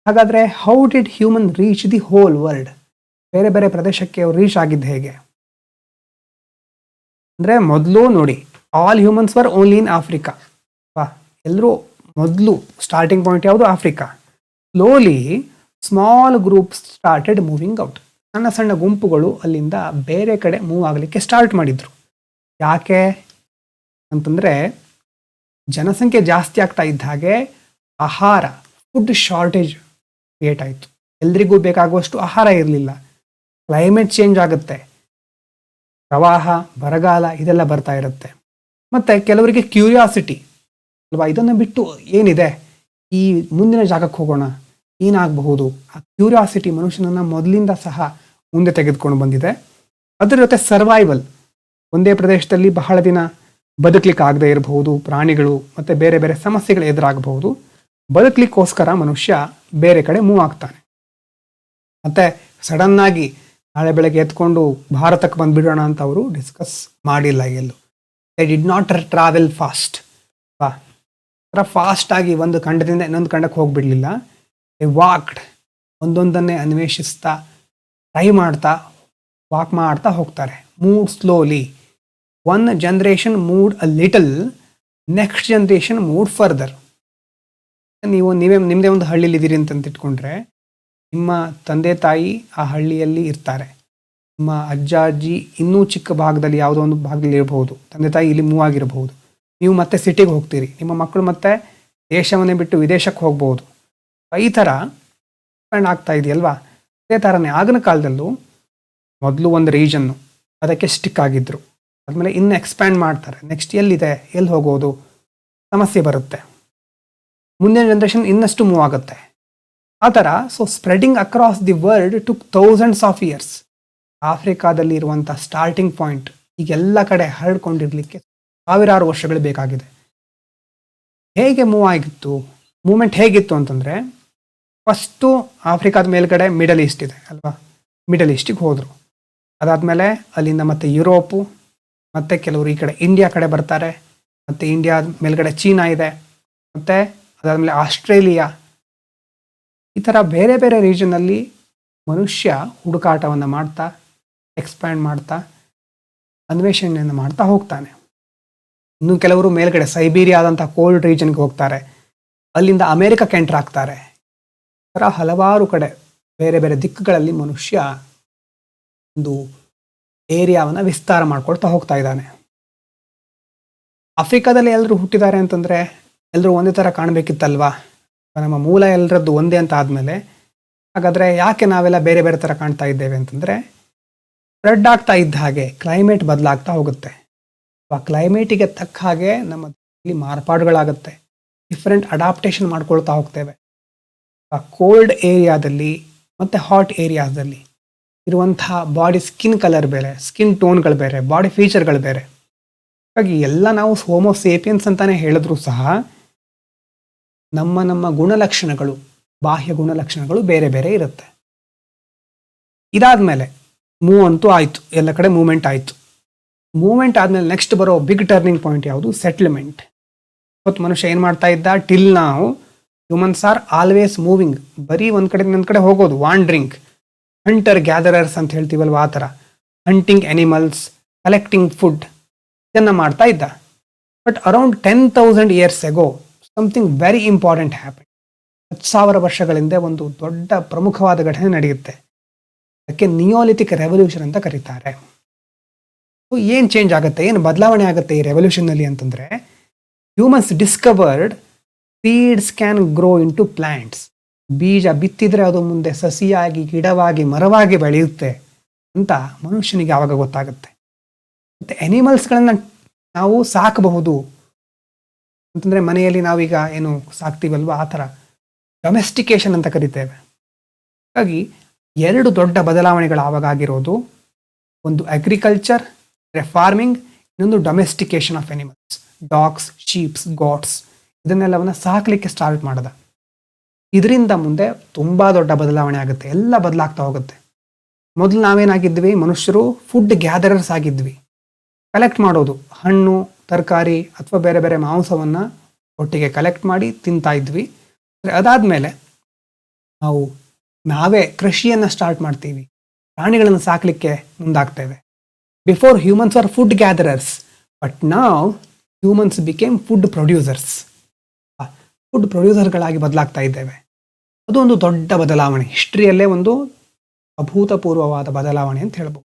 ಹಾಗಾದರೆ how did human reach the whole world? ಬೇರೆ ಬೇರೆ ಪ್ರದೇಶಕ್ಕೆ ಅವ್ರು ರೀಚ್ ಆಗಿದ್ದು ಹೇಗೆ? ಅಂದರೆ ಮೊದಲು ನೋಡಿ, all humans var only in Africa. ಎಲ್ಲರೂ ಮೊದಲು ಸ್ಟಾರ್ಟಿಂಗ್ ಪಾಯಿಂಟ್ ಯಾವುದು? Africa. Slowly small groups started moving out. ಸಣ್ಣ ಸಣ್ಣ ಗುಂಪುಗಳು ಅಲ್ಲಿಂದ ಬೇರೆ ಕಡೆ ಮೂವ್ ಆಗಲಿಕ್ಕೆ ಸ್ಟಾರ್ಟ್ ಮಾಡಿದ್ರು. ಯಾಕೆ ಅಂತಂದರೆ ಜನಸಂಖ್ಯೆ ಜಾಸ್ತಿ ಆಗ್ತಾ ಇದ್ದ ಹಾಗೆ ಆಹಾರ, ಫುಡ್ ಶಾರ್ಟೇಜ್ ಕ್ರಿಯೇಟ್ ಆಯಿತು. ಎಲ್ರಿಗೂ ಬೇಕಾಗುವಷ್ಟು ಆಹಾರ ಇರಲಿಲ್ಲ. ಕ್ಲೈಮೇಟ್ ಚೇಂಜ್ ಆಗುತ್ತೆ, ಪ್ರವಾಹ, ಬರಗಾಲ ಇದೆಲ್ಲ ಬರ್ತಾ ಇರುತ್ತೆ. ಮತ್ತು ಕೆಲವರಿಗೆ ಕ್ಯೂರಿಯಾಸಿಟಿ ಅಲ್ವಾ, ಇದನ್ನು ಬಿಟ್ಟು ಏನಿದೆ, ಈ ಮುಂದಿನ ಜಾಗಕ್ಕೆ ಹೋಗೋಣ, ಏನಾಗಬಹುದು, ಆ ಕ್ಯೂರಿಯಾಸಿಟಿ ಮನುಷ್ಯನನ್ನು ಮೊದಲಿಂದ ಸಹ ಮುಂದೆ ತೆಗೆದುಕೊಂಡು ಬಂದಿದೆ. ಅದರ ಜೊತೆ ಸರ್ವೈವಲ್, ಒಂದೇ ಪ್ರದೇಶದಲ್ಲಿ ಬಹಳ ದಿನ ಬದುಕಲಿಕ್ಕೆ ಆಗದೆ ಇರಬಹುದು, ಪ್ರಾಣಿಗಳು ಮತ್ತು ಬೇರೆ ಬೇರೆ ಸಮಸ್ಯೆಗಳು ಎದುರಾಗಬಹುದು. ಬದುಕಲಿಕ್ಕೋಸ್ಕರ ಮನುಷ್ಯ ಬೇರೆ ಕಡೆ ಮೂವ್ ಆಗ್ತಾನೆ. ಮತ್ತು ಸಡನ್ನಾಗಿ ನಾಳೆ ಬೆಳಗ್ಗೆ ಎತ್ಕೊಂಡು ಭಾರತಕ್ಕೆ ಬಂದುಬಿಡೋಣ ಅಂತ ಅವರು ಡಿಸ್ಕಸ್ ಮಾಡಿಲ್ಲ ಎಲ್ಲೂ. They did not travel fast. ಫಾಸ್ಟಾಗಿ ಒಂದು ಖಂಡದಿಂದ ಇನ್ನೊಂದು ಖಂಡಕ್ಕೆ ಹೋಗಿಬಿಡಲಿಲ್ಲ. ದೇ ವಾಕ್ಡ್, ಒಂದೊಂದನ್ನೇ ಅನ್ವೇಷಿಸ್ತಾ, ಟ್ರೈ ಮಾಡ್ತಾ, ವಾಕ್ ಮಾಡ್ತಾ ಹೋಗ್ತಾರೆ. Move slowly. One generation moved a little, next generation moved further. ನಿಮ್ಮದೇ ಒಂದು ಹಳ್ಳಿಲಿ ಇದ್ದೀರಿ ಅಂತ ಇಟ್ಕೊಂಡ್ರೆ, ನಿಮ್ಮ ತಂದೆ ತಾಯಿ ಆ ಹಳ್ಳಿಯಲ್ಲಿ ಇರ್ತಾರೆ, ನಿಮ್ಮ ಅಜ್ಜ ಅಜ್ಜಿ ಇನ್ನೂ ಚಿಕ್ಕ ಭಾಗದಲ್ಲಿ ಯಾವುದೋ ಒಂದು ಭಾಗದಲ್ಲಿ ಇರಬಹುದು, ತಂದೆ ತಾಯಿ ಇಲ್ಲಿ ಮೂವ್ ಆಗಿರಬಹುದು. ನೀವು ಮತ್ತೆ ಸಿಟಿಗೆ ಹೋಗ್ತೀರಿ, ನಿಮ್ಮ ಮಕ್ಕಳು ಮತ್ತೆ ದೇಶವನ್ನೇ ಬಿಟ್ಟು ವಿದೇಶಕ್ಕೆ ಹೋಗ್ಬೋದು. ಈ ಥರ ಎಕ್ಸ್ಪ್ಯಾಂಡ್ ಆಗ್ತಾ ಇದೆಯಲ್ವಾ? ಅದೇ ಥರನೇ ಆಗಿನ ಕಾಲದಲ್ಲೂ ಮೊದಲು ಒಂದು ರೀಜನ್ನು, ಅದಕ್ಕೆ ಸ್ಟಿಕ್ ಆಗಿದ್ದರು. ಆದಮೇಲೆ ಇನ್ನು ಎಕ್ಸ್ಪ್ಯಾಂಡ್ ಮಾಡ್ತಾರೆ. ನೆಕ್ಸ್ಟ್ ಎಲ್ಲಿದೆ, ಎಲ್ಲಿ ಹೋಗೋದು, ಸಮಸ್ಯೆ ಬರುತ್ತೆ. ಮುಂದಿನ ಜನ್ರೇಷನ್ ಇನ್ನಷ್ಟು ಮೂವ್ ಆಗುತ್ತೆ. ಆ ಥರ spreading across the world took thousands of years. ಆಫ್ರಿಕಾದಲ್ಲಿ ಇರುವಂಥ ಸ್ಟಾರ್ಟಿಂಗ್ ಪಾಯಿಂಟ್ ಈಗೆಲ್ಲ ಕಡೆ ಹರಡ್ಕೊಂಡಿರಲಿಕ್ಕೆ ಸಾವಿರಾರು ವರ್ಷಗಳು ಬೇಕಾಗಿದೆ. ಹೇಗೆ ಮೂವ್ ಆಗಿತ್ತು, ಮೂವ್ಮೆಂಟ್ ಹೇಗಿತ್ತು ಅಂತಂದರೆ, ಫಸ್ಟು ಆಫ್ರಿಕಾದ ಮೇಲ್ಗಡೆ ಮಿಡಲ್ ಈಸ್ಟ್ ಇದೆ ಅಲ್ವಾ, ಮಿಡಲ್ ಈಸ್ಟಿಗೆ ಹೋದರು. ಅದಾದಮೇಲೆ ಅಲ್ಲಿಂದ ಮತ್ತೆ ಯುರೋಪು, ಮತ್ತು ಕೆಲವರು ಈ ಕಡೆ ಇಂಡಿಯಾ ಕಡೆ ಬರ್ತಾರೆ, ಮತ್ತು ಇಂಡಿಯಾ ಮೇಲ್ಗಡೆ ಚೀನಾ ಇದೆ, ಮತ್ತು ಅದಾದಮೇಲೆ ಆಸ್ಟ್ರೇಲಿಯಾ. ಈ ಥರ ಬೇರೆ ಬೇರೆ ರೀಜನಲ್ಲಿ ಮನುಷ್ಯ ಹುಡುಕಾಟವನ್ನು ಮಾಡ್ತಾ, ಎಕ್ಸ್ಪ್ಯಾಂಡ್ ಮಾಡ್ತಾ, ಅನ್ವೇಷಣೆಯನ್ನು ಮಾಡ್ತಾ ಹೋಗ್ತಾನೆ. ಇನ್ನು ಕೆಲವರು ಮೇಲ್ಗಡೆ ಸೈಬೀರಿಯಾದಂಥ ಕೋಲ್ಡ್ ರೀಜನ್ಗೆ ಹೋಗ್ತಾರೆ, ಅಲ್ಲಿಂದ ಅಮೇರಿಕಕ್ಕೆ ಎಂಟರ್ ಆಗ್ತಾರೆ. ಈ ಥರ ಹಲವಾರು ಕಡೆ ಬೇರೆ ಬೇರೆ ದಿಕ್ಕುಗಳಲ್ಲಿ ಮನುಷ್ಯ ಒಂದು ಏರಿಯಾವನ್ನು ವಿಸ್ತಾರ ಮಾಡ್ಕೊಳ್ತಾ ಹೋಗ್ತಾ ಇದ್ದಾನೆ. ಆಫ್ರಿಕಾದಲ್ಲಿ ಎಲ್ಲರೂ ಹುಟ್ಟಿದ್ದಾರೆ ಅಂತಂದರೆ ಎಲ್ಲರೂ ಒಂದೇ ಥರ ಕಾಣಬೇಕಿತ್ತಲ್ವಾ? ನಮ್ಮ ಮೂಲ ಎಲ್ಲರದ್ದು ಒಂದೇ ಅಂತ ಆದಮೇಲೆ ಹಾಗಾದರೆ ಯಾಕೆ ನಾವೆಲ್ಲ ಬೇರೆ ಬೇರೆ ಥರ ಕಾಣ್ತಾ ಇದ್ದೇವೆ ಅಂತಂದರೆ, ಸ್ಪ್ರೆಡ್ ಆಗ್ತಾ ಇದ್ದ ಹಾಗೆ ಕ್ಲೈಮೇಟ್ ಬದಲಾಗ್ತಾ ಹೋಗುತ್ತೆ. ಆ ಕ್ಲೈಮೇಟಿಗೆ ತಕ್ಕ ಹಾಗೆ ನಮ್ಮ ದೇಹದಲ್ಲಿ ಮಾರ್ಪಾಡುಗಳಾಗುತ್ತೆ. ಡಿಫ್ರೆಂಟ್ ಅಡಾಪ್ಟೇಷನ್ ಮಾಡ್ಕೊಳ್ತಾ ಹೋಗ್ತೇವೆ. ಆ ಕೋಲ್ಡ್ ಏರಿಯಾದಲ್ಲಿ ಮತ್ತು ಹಾಟ್ ಏರಿಯಾದಲ್ಲಿ ಇರುವಂತಹ ಬಾಡಿ ಸ್ಕಿನ್ ಕಲರ್ ಬೇರೆ, ಸ್ಕಿನ್ ಟೋನ್ಗಳು ಬೇರೆ, ಬಾಡಿ ಫೀಚರ್ಗಳು ಬೇರೆ. ಹಾಗಾಗಿ ಎಲ್ಲ ನಾವು ಹೋಮೋ ಸೇಪಿಯನ್ಸ್ ಅಂತಾನೆ ಹೇಳಿದ್ರು ಸಹ ನಮ್ಮ ಗುಣಲಕ್ಷಣಗಳು, ಬಾಹ್ಯ ಗುಣಲಕ್ಷಣಗಳು ಬೇರೆ ಬೇರೆ ಇರುತ್ತೆ. ಇದಾದಮೇಲೆ ಮೂವ್ ಅಂತೂ ಆಯಿತು, ಎಲ್ಲ ಕಡೆ ಮೂವ್ಮೆಂಟ್ ಆಯಿತು. ಮೂವ್ಮೆಂಟ್ ಆದಮೇಲೆ ನೆಕ್ಸ್ಟ್ ಬರೋ ಬಿಗ್ ಟರ್ನಿಂಗ್ ಪಾಯಿಂಟ್ ಯಾವುದು? ಸೆಟ್ಲ್ಮೆಂಟ್. ಇವತ್ತು ಮನುಷ್ಯ ಏನು ಮಾಡ್ತಾ ಇದ್ದ? ಟಿಲ್ ನಾವು ಹ್ಯೂಮನ್ಸ್ ಆರ್ ಆಲ್ವೇಸ್ ಮೂವಿಂಗ್. ಬರೀ ಒಂದು ಕಡೆ ಇನ್ನೊಂದು ಕಡೆ ಹೋಗೋದು, ವಾಂಡ್ರಿಂಗ್. ಹಂಟರ್ ಗ್ಯಾದರರ್ಸ್ ಅಂತ ಹೇಳ್ತೀವಲ್ವ, ಆ ಥರ ಹಂಟಿಂಗ್ ಅನಿಮಲ್ಸ್, ಕಲೆಕ್ಟಿಂಗ್ ಫುಡ್, ಇದನ್ನು ಮಾಡ್ತಾ ಇದ್ದ. But around 10,000 years ago something very important happen. 10,000 ವರ್ಷಗಳಿಂದ ಒಂದು ದೊಡ್ಡ ಪ್ರಮುಖವಾದ ಘಟನೆ ನಡೆಯುತ್ತೆ. ಅದಕ್ಕೆ ನಿಯೋಲಿಥಿಕ್ ರೆವಲ್ಯೂಷನ್ ಅಂತ ಕರೀತಾರೆ. ಏನು ಚೇಂಜ್ ಆಗುತ್ತೆ, ಏನು ಬದಲಾವಣೆ ಆಗುತ್ತೆ ಈ ರೆವಲ್ಯೂಷನ್ನಲ್ಲಿ ಅಂತಂದರೆ, humans discovered seeds can grow into plants. ಬೀಜ ಬಿತ್ತಿದ್ರೆ ಅದು ಮುಂದೆ ಸಸಿಯಾಗಿ, ಗಿಡವಾಗಿ, ಮರವಾಗಿ ಬೆಳೆಯುತ್ತೆ ಅಂತ ಮನುಷ್ಯನಿಗೆ ಆವಾಗ ಗೊತ್ತಾಗುತ್ತೆ. ಮತ್ತು ಎನಿಮಲ್ಸ್ಗಳನ್ನು ನಾವು ಸಾಕಬಹುದು ಅಂತಂದರೆ, ಮನೆಯಲ್ಲಿ ನಾವೀಗ ಏನು ಸಾಕ್ತೀವಲ್ವ ಆ ಥರ ಡೊಮೆಸ್ಟಿಕೇಶನ್ ಅಂತ ಕರಿತೇವೆ. ಹಾಗಾಗಿ 2 ದೊಡ್ಡ ಬದಲಾವಣೆಗಳು ಆವಾಗ ಆಗಿರೋದು. ಒಂದು ಅಗ್ರಿಕಲ್ಚರ್, ಫಾರ್ಮಿಂಗ್, ಇನ್ನೊಂದು domestication of animals. Dogs, sheeps, goats ಇದನ್ನೆಲ್ಲವನ್ನ ಸಾಕಲಿಕ್ಕೆ ಸ್ಟಾರ್ಟ್ ಮಾಡಿದ. ಇದರಿಂದ ಮುಂದೆ ತುಂಬ ದೊಡ್ಡ ಬದಲಾವಣೆ ಆಗುತ್ತೆ, ಎಲ್ಲ ಬದಲಾಗ್ತಾ ಹೋಗುತ್ತೆ. ಮೊದಲು ನಾವೇನಾಗಿದ್ವಿ, ಮನುಷ್ಯರು ಫುಡ್ ಗ್ಯಾದರರ್ಸ್ ಆಗಿದ್ವಿ. ಕಲೆಕ್ಟ್ ಮಾಡೋದು, ಹಣ್ಣು, ತರಕಾರಿ ಅಥವಾ ಬೇರೆ ಬೇರೆ ಮಾಂಸವನ್ನು ಒಟ್ಟಿಗೆ ಕಲೆಕ್ಟ್ ಮಾಡಿ ತಿಂತಾ ಇದ್ವಿ. ಅದಾದಮೇಲೆ ನಾವೇ ಕೃಷಿಯನ್ನು ಸ್ಟಾರ್ಟ್ ಮಾಡ್ತೀವಿ, ಪ್ರಾಣಿಗಳನ್ನು ಸಾಕಲಿಕ್ಕೆ ಮುಂದಾಗ್ತೇವೆ. Before humans are food gatherers, but ನಾವ್ humans became food producers. Food ಪ್ರೊಡ್ಯೂಸರ್ಗಳಾಗಿ ಬದಲಾಗ್ತಾ ಇದ್ದೇವೆ. ಅದು ಒಂದು ದೊಡ್ಡ ಬದಲಾವಣೆ, ಹಿಸ್ಟ್ರಿಯಲ್ಲೇ ಒಂದು ಅಭೂತಪೂರ್ವವಾದ ಬದಲಾವಣೆ ಅಂತ ಹೇಳ್ಬೋದು.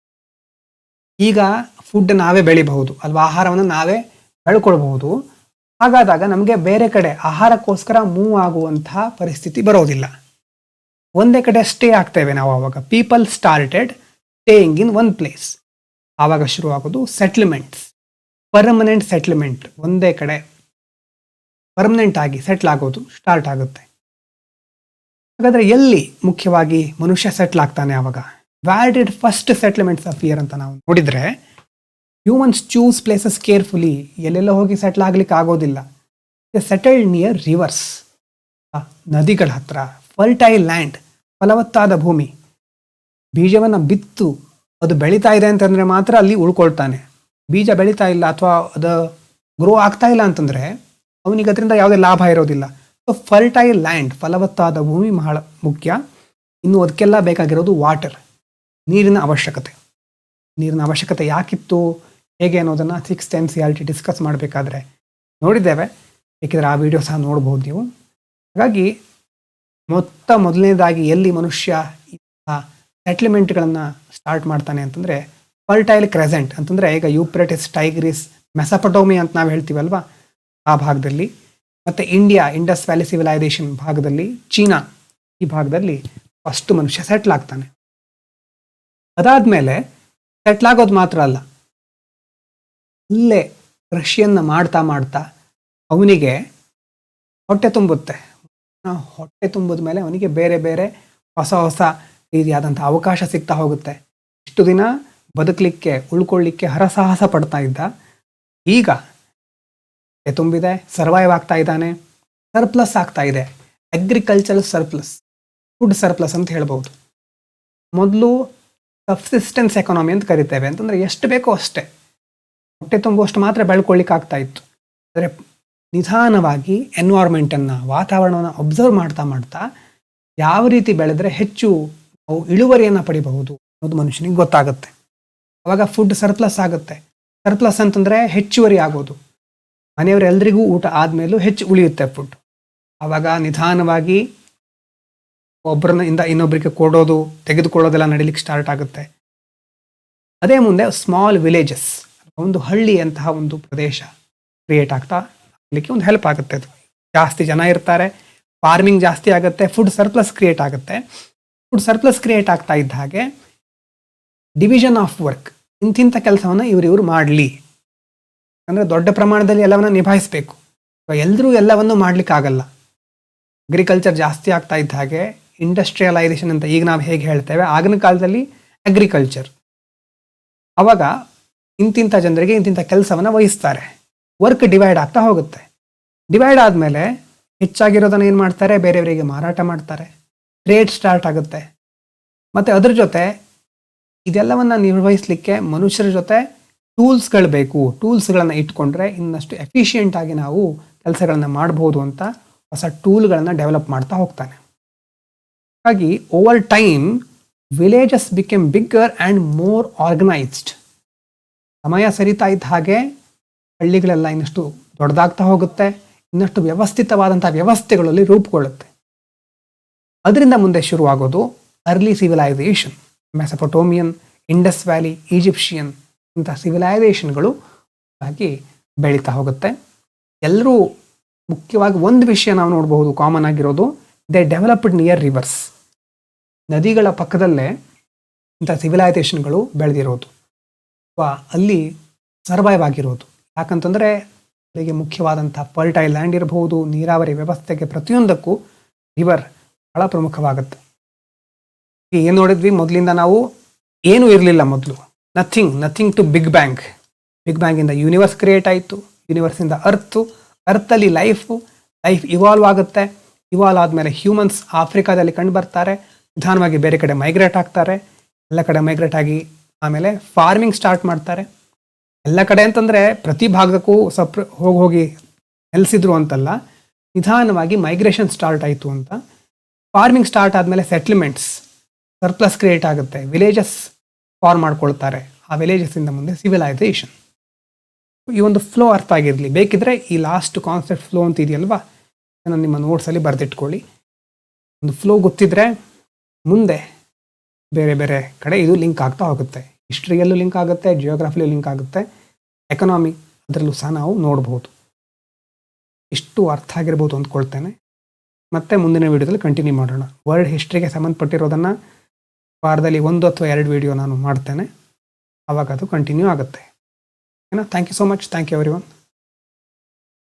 ಈಗ ಫುಡ್ ನಾವೇ ಬೆಳಿಬಹುದು ಅಲ್ವಾ, ಆಹಾರವನ್ನು ನಾವೇ ಬೆಳ್ಕೊಳ್ಬಹುದು. ಹಾಗಾದಾಗ ನಮಗೆ ಬೇರೆ ಕಡೆ ಆಹಾರಕ್ಕೋಸ್ಕರ ಮೂವ್ ಆಗುವಂತಹ ಪರಿಸ್ಥಿತಿ ಬರೋದಿಲ್ಲ. ಒಂದೇ ಕಡೆ ಸ್ಟೇ ಆಗ್ತೇವೆ ನಾವು. ಆವಾಗ people started staying in one place. ಆವಾಗ ಶುರುವಾಗೋದು ಸೆಟ್ಲ್ಮೆಂಟ್ಸ್, ಪರ್ಮನೆಂಟ್ ಸೆಟ್ಲ್ಮೆಂಟ್. ಒಂದೇ ಕಡೆ ಪರ್ಮನೆಂಟ್ ಆಗಿ ಸೆಟ್ಲ್ ಆಗೋದು ಸ್ಟಾರ್ಟ್ ಆಗುತ್ತೆ. ಹಾಗಾದರೆ ಎಲ್ಲಿ ಮುಖ್ಯವಾಗಿ ಮನುಷ್ಯ ಸೆಟ್ಲ್ ಆಗ್ತಾನೆ ಆವಾಗ? ವ್ಯಾರ್ ಡಿಡ್ ಫಸ್ಟ್ ಸೆಟ್ಲ್ಮೆಂಟ್ಸ್ ಅಪಿಯರ್ ಅಂತ ನಾವು ನೋಡಿದರೆ, ಹ್ಯೂಮನ್ಸ್ ಚೂಸ್ ಪ್ಲೇಸಸ್ ಕೇರ್ಫುಲಿ. ಎಲ್ಲೆಲ್ಲ ಹೋಗಿ ಸೆಟ್ಲ್ ಆಗ್ಲಿಕ್ಕೆ ಆಗೋದಿಲ್ಲ. ಸೆಟಲ್ಡ್ ನಿಯರ್ ರಿವರ್ಸ್, ನದಿಗಳ ಹತ್ರ, ಫರ್ಟೈಲ್ ಲ್ಯಾಂಡ್, ಫಲವತ್ತಾದ ಭೂಮಿ. ಬೀಜವನ್ನು ಬಿತ್ತು ಅದು ಬೆಳೀತಾ ಇದೆ ಅಂತಂದರೆ ಮಾತ್ರ ಅಲ್ಲಿ ಉಳ್ಕೊಳ್ತಾನೆ. ಬೀಜ ಬೆಳೀತಾ ಇಲ್ಲ ಅಥವಾ ಅದು ಗ್ರೋ ಆಗ್ತಾ ಇಲ್ಲ ಅಂತಂದರೆ ಅವನಿಗೆ ಅದರಿಂದ ಯಾವುದೇ ಲಾಭ ಇರೋದಿಲ್ಲ. ಸೊ ಫರ್ಟೈಲ್ ಲ್ಯಾಂಡ್, ಫಲವತ್ತಾದ ಭೂಮಿ ಬಹಳ ಮುಖ್ಯ. ಇನ್ನು ಅದಕ್ಕೆಲ್ಲ ಬೇಕಾಗಿರೋದು ವಾಟರ್, ನೀರಿನ ಅವಶ್ಯಕತೆ. ನೀರಿನ ಅವಶ್ಯಕತೆ ಯಾಕಿತ್ತು, ಹೇಗೆ ಅನ್ನೋದನ್ನು 6th NCERT ಡಿಸ್ಕಸ್ ಮಾಡಬೇಕಾದ್ರೆ ನೋಡಿದ್ದೇವೆ. ಏಕೆಂದರೆ ಆ ವಿಡಿಯೋ ಸಹ ನೋಡ್ಬೋದು ನೀವು. ಹಾಗಾಗಿ ಮೊದಲನೇದಾಗಿ ಎಲ್ಲಿ ಮನುಷ್ಯ ಸೆಟ್ಲ್ಮೆಂಟ್ಗಳನ್ನು ಸ್ಟಾರ್ಟ್ ಮಾಡ್ತಾನೆ ಅಂತಂದರೆ ಫರ್ಟೈಲ್ ಕ್ರೆಸೆಂಟ್ ಅಂತಂದರೆ ಈಗ ಯೂಪ್ರೆಟಿಸ್, ಟೈಗ್ರಿಸ್, ಮೆಸಪಟೋಮಿ ಅಂತ ನಾವು ಹೇಳ್ತೀವಲ್ವ ಆ ಭಾಗದಲ್ಲಿ, ಮತ್ತು ಇಂಡಿಯಾ, ಇಂಡಸ್ ವ್ಯಾಲಿ ಸಿವಿಲೈಸೇಷನ್ ಭಾಗದಲ್ಲಿ, ಚೀನಾ ಈ ಭಾಗದಲ್ಲಿ ಫಸ್ಟ್ ಮನುಷ್ಯ ಸೆಟ್ಲ್ ಆಗ್ತಾನೆ. ಅದಾದಮೇಲೆ ಸೆಟ್ಲ್ ಆಗೋದು ಮಾತ್ರ ಅಲ್ಲ, ಇಲ್ಲೇ ಕೃಷಿಯನ್ನು ಮಾಡ್ತಾ ಮಾಡ್ತಾ ಅವನಿಗೆ ಹೊಟ್ಟೆ ತುಂಬುತ್ತೆ. ಹೊಟ್ಟೆ ತುಂಬಿದ ಮೇಲೆ ಅವನಿಗೆ ಬೇರೆ ಬೇರೆ ಹೊಸ ಹೊಸ ರೀತಿಯಾದಂಥ ಅವಕಾಶ ಸಿಗ್ತಾ ಹೋಗುತ್ತೆ. ಇಷ್ಟು ದಿನ ಬದುಕಲಿಕ್ಕೆ, ಉಳ್ಕೊಳ್ಳಿಕ್ಕೆ ಹರಸಾಹಸ ಪಡ್ತಾ ಇದ್ದ, ಈಗ ಹೊಟ್ಟೆ ತುಂಬಿದೆ, ಸರ್ವೈವ್ ಆಗ್ತಾ ಇದ್ದಾನೆ, ಸರ್ಪ್ಲಸ್ ಆಗ್ತಾ ಇದೆ. ಅಗ್ರಿಕಲ್ಚರಲ್ ಸರ್ಪ್ಲಸ್, ಫುಡ್ ಸರ್ಪ್ಲಸ್ ಅಂತ ಹೇಳ್ಬೋದು. ಮೊದಲು ಸಬ್ಸಿಸ್ಟೆನ್ಸ್ ಎಕಾನಮಿ ಅಂತ ಕರಿತೇವೆ. ಅಂತಂದರೆ ಎಷ್ಟು ಬೇಕೋ ಅಷ್ಟೇ, ಹೊಟ್ಟೆ ತುಂಬುವಷ್ಟು ಮಾತ್ರ ಬೆಳ್ಕೊಳ್ಳಿಕ್ಕೆ ಆಗ್ತಾ ಇತ್ತು. ಆದರೆ ನಿಧಾನವಾಗಿ ಎನ್ವೈರ್ಮೆಂಟನ್ನು, ವಾತಾವರಣವನ್ನು ಅಬ್ಸರ್ವ್ ಮಾಡ್ತಾ ಮಾಡ್ತಾ ಯಾವ ರೀತಿ ಬೆಳೆದರೆ ಹೆಚ್ಚು ನಾವು ಇಳುವರಿಯನ್ನು ಪಡಿಬಹುದು ಅನ್ನೋದು ಮನುಷ್ಯನಿಗೆ ಗೊತ್ತಾಗುತ್ತೆ. ಆವಾಗ ಫುಡ್ ಸರ್ಪ್ಲಸ್ ಆಗುತ್ತೆ. ಸರ್ಪ್ಲಸ್ ಅಂತಂದರೆ ಹೆಚ್ಚುವರಿ ಆಗೋದು. ಮನೆಯವರೆಲ್ಲರಿಗೂ ಊಟ ಆದಮೇಲೂ ಹೆಚ್ಚು ಉಳಿಯುತ್ತೆ ಫುಡ್. ಆವಾಗ ನಿಧಾನವಾಗಿ ಒಬ್ಬರನ್ನ ಇನ್ನೊಬ್ಬರಿಗೆ ಕೊಡೋದು, ತೆಗೆದುಕೊಳ್ಳೋದೆಲ್ಲ ನಡೀಲಿಕ್ಕೆ ಸ್ಟಾರ್ಟ್ ಆಗುತ್ತೆ. ಅದೇ ಮುಂದೆ ಸ್ಮಾಲ್ ವಿಲೇಜಸ್, ಒಂದು ಹಳ್ಳಿಯಂತಹ ಒಂದು ಪ್ರದೇಶ ಕ್ರಿಯೇಟ್ ಆಗ್ತಾ ಆಗಲಿಕ್ಕೆ ಒಂದು ಹೆಲ್ಪ್ ಆಗುತ್ತೆ. ಅದು ಜಾಸ್ತಿ ಜನ ಇರ್ತಾರೆ, ಫಾರ್ಮಿಂಗ್ ಜಾಸ್ತಿ ಆಗುತ್ತೆ, ಫುಡ್ ಸರ್ಪ್ಲಸ್ ಕ್ರಿಯೇಟ್ ಆಗುತ್ತೆ. ಫುಡ್ ಸರ್ಪ್ಲಸ್ ಕ್ರಿಯೇಟ್ ಆಗ್ತಾ ಇದ್ದ ಹಾಗೆ ಡಿವಿಷನ್ ಆಫ್ ವರ್ಕ್, ಇಂತಿಂಥ ಕೆಲಸವನ್ನು ಇವರು ಮಾಡಲಿ. ಅಂದರೆ ದೊಡ್ಡ ಪ್ರಮಾಣದಲ್ಲಿ ಎಲ್ಲವನ್ನ ನಿಭಾಯಿಸಬೇಕು. ಎಲ್ಲರೂ ಎಲ್ಲವನ್ನು ಮಾಡಲಿಕ್ಕಾಗಲ್ಲ. ಅಗ್ರಿಕಲ್ಚರ್ ಜಾಸ್ತಿ ಆಗ್ತಾ ಇದ್ದ ಹಾಗೆ ಇಂಡಸ್ಟ್ರಿಯಲೈಸೇಷನ್ ಅಂತ ಈಗ ನಾವು ಹೇಗೆ ಹೇಳ್ತೇವೆ, ಆಗಿನ ಕಾಲದಲ್ಲಿ ಅಗ್ರಿಕಲ್ಚರ್. ಆವಾಗ ಇಂತಿಂಥ ಜನರಿಗೆ ಇಂತಿಂಥ ಕೆಲಸವನ್ನು ವಹಿಸ್ತಾರೆ. ವರ್ಕ್ ಡಿವೈಡ್ ಆಗ್ತಾ ಹೋಗುತ್ತೆ. ಡಿವೈಡ್ ಆದಮೇಲೆ ಹೆಚ್ಚಾಗಿರೋದನ್ನು ಏನು ಮಾಡ್ತಾರೆ, ಬೇರೆಯವರಿಗೆ ಮಾರಾಟ ಮಾಡ್ತಾರೆ. ಟ್ರೇಡ್ ಸ್ಟಾರ್ಟ್ ಆಗುತ್ತೆ. ಮತ್ತು ಅದ್ರ ಜೊತೆ ಇದೆಲ್ಲವನ್ನು ನಿರ್ವಹಿಸಲಿಕ್ಕೆ ಮನುಷ್ಯರ ಜೊತೆ ಟೂಲ್ಸ್ಗಳು ಬೇಕು. ಟೂಲ್ಸ್ಗಳನ್ನು ಇಟ್ಕೊಂಡ್ರೆ ಇನ್ನಷ್ಟು ಎಫಿಷಿಯೆಂಟಾಗಿ ನಾವು ಕೆಲಸಗಳನ್ನು ಮಾಡ್ಬೋದು ಅಂತ ಹೊಸ ಟೂಲ್ಗಳನ್ನು ಡೆವಲಪ್ ಮಾಡ್ತಾ ಹೋಗ್ತಾನೆ. ಹಾಗಾಗಿ over time villages became bigger and more organised. ಸಮಯ ಸರಿತಾ ಇದ್ದ ಹಾಗೆ ಹಳ್ಳಿಗಳೆಲ್ಲ ಇನ್ನಷ್ಟು ದೊಡ್ಡದಾಗ್ತಾ ಹೋಗುತ್ತೆ, ಇನ್ನಷ್ಟು ವ್ಯವಸ್ಥಿತವಾದಂಥ ವ್ಯವಸ್ಥೆಗಳಲ್ಲಿ ರೂಪುಗೊಳ್ಳುತ್ತೆ. ಅದರಿಂದ ಮುಂದೆ ಶುರುವಾಗೋದು early civilisation. Mesopotamian, Indus valley, Egyptian ಇಂಥ ಸಿವಿಲೈಸೇಷನ್ಗಳು ಆಗಿ ಬೆಳೀತಾ ಹೋಗುತ್ತೆ. ಎಲ್ಲರೂ ಮುಖ್ಯವಾಗಿ ಒಂದು ವಿಷಯ ನಾವು ನೋಡಬಹುದು ಕಾಮನ್ ಆಗಿರೋದು, ದೇ ಡೆವಲಪ್ಡ್ ನಿಯರ್ ರಿವರ್ಸ್. ನದಿಗಳ ಪಕ್ಕದಲ್ಲೇ ಇಂಥ ಸಿವಿಲೈಸೇಷನ್ಗಳು ಬೆಳೆದಿರೋದು ಅಥವಾ ಅಲ್ಲಿ ಸರ್ವೈವ್ ಆಗಿರೋದು. ಯಾಕಂತಂದರೆ ಅಲ್ಲಿಗೆ ಮುಖ್ಯವಾದಂಥ ಫರ್ಟೈಲ್ ಲ್ಯಾಂಡ್ ಇರಬಹುದು, ನೀರಾವರಿ ವ್ಯವಸ್ಥೆಗೆ ಪ್ರತಿಯೊಂದಕ್ಕೂ ರಿವರ್ ಬಹಳ ಪ್ರಮುಖವಾಗುತ್ತೆ. ಏನು ನೋಡಿದ್ವಿ ಮೊದಲಿಂದ ನಾವು, ಏನೂ ಇರಲಿಲ್ಲ ಮೊದಲು, ನಥಿಂಗ್ ಟು ಬಿಗ್ ಬ್ಯಾಂಗಿಂದ ಯೂನಿವರ್ಸ್ ಕ್ರಿಯೇಟ್ ಆಯಿತು, ಯೂನಿವರ್ಸಿಂದ ಅರ್ಥಲ್ಲಿ ಲೈಫ್ ಇವಾಲ್ವ್ ಆಗುತ್ತೆ. ಇವಾಲ್ವ್ ಆದಮೇಲೆ ಹ್ಯೂಮನ್ಸ್ ಆಫ್ರಿಕಾದಲ್ಲಿ ಕಂಡು ಬರ್ತಾರೆ, ನಿಧಾನವಾಗಿ ಬೇರೆ ಕಡೆ ಮೈಗ್ರೇಟ್ ಆಗ್ತಾರೆ, ಎಲ್ಲ ಕಡೆ ಮೈಗ್ರೇಟ್ ಆಗಿ ಆಮೇಲೆ ಫಾರ್ಮಿಂಗ್ ಸ್ಟಾರ್ಟ್ ಮಾಡ್ತಾರೆ. ಎಲ್ಲ ಕಡೆ ಅಂತಂದರೆ ಪ್ರತಿ ಭಾಗಕ್ಕೂ ಹೋಗಿ ನೆಲೆಸಿದ್ರು ಅಂತಲ್ಲ, ನಿಧಾನವಾಗಿ ಮೈಗ್ರೇಷನ್ ಸ್ಟಾರ್ಟ್ ಆಯಿತು ಅಂತ. ಫಾರ್ಮಿಂಗ್ ಸ್ಟಾರ್ಟ್ ಆದಮೇಲೆ ಸೆಟ್ಲ್ಮೆಂಟ್ಸ್, ಸರ್ಪ್ಲಸ್ ಕ್ರಿಯೇಟ್ ಆಗುತ್ತೆ, ವಿಲೇಜಸ್ ಫಾರ್ಮ್ ಮಾಡ್ಕೊಳ್ತಾರೆ. ಆ ವಿಲೇಜಸ್ಸಿಂದ ಮುಂದೆ ಸಿವಿಲೈಸೇಷನ್. ಈ ಒಂದು ಫ್ಲೋ ಅರ್ಥ ಆಗಿರಲಿ, ಬೇಕಿದ್ರೆ ಈ ಲಾಸ್ಟ್ ಕಾನ್ಸೆಪ್ಟ್ ಫ್ಲೋ ಅಂತ ಇದೆಯಲ್ವಾ, ನಾನು ನಿಮ್ಮ ನೋಟ್ಸಲ್ಲಿ ಬರೆದಿಟ್ಕೊಳ್ಳಿ. ಒಂದು ಫ್ಲೋ ಗೊತ್ತಿದ್ರೆ ಮುಂದೆ ಬೇರೆ ಬೇರೆ ಕಡೆ ಇದು ಲಿಂಕ್ ಆಗ್ತಾ ಹೋಗುತ್ತೆ. ಹಿಸ್ಟ್ರಿಯಲ್ಲೂ ಲಿಂಕ್ ಆಗುತ್ತೆ, ಜಿಯೋಗ್ರಫಿಯಲ್ಲೂ ಲಿಂಕ್ ಆಗುತ್ತೆ, ಎಕನಾಮಿ ಅದರಲ್ಲೂ ಸಹ ನಾವು ನೋಡ್ಬೋದು. ಇಷ್ಟು ಅರ್ಥ ಆಗಿರ್ಬೋದು ಅಂದ್ಕೊಳ್ತೇನೆ. ಮತ್ತೆ ಮುಂದಿನ ವೀಡಿಯೋದಲ್ಲಿ ಕಂಟಿನ್ಯೂ ಮಾಡೋಣ. ವರ್ಲ್ಡ್ ಹಿಸ್ಟ್ರಿಗೆ ಸಂಬಂಧಪಟ್ಟಿರೋದನ್ನು ವಾರದಲ್ಲಿ 1 ಅಥವಾ 2 ವಿಡಿಯೋ ನಾನು ಮಾಡ್ತೇನೆ, ಆವಾಗ ಅದು ಕಂಟಿನ್ಯೂ ಆಗುತ್ತೆ. ಓಕೆನಾ? Thank you so much. Thank you everyone.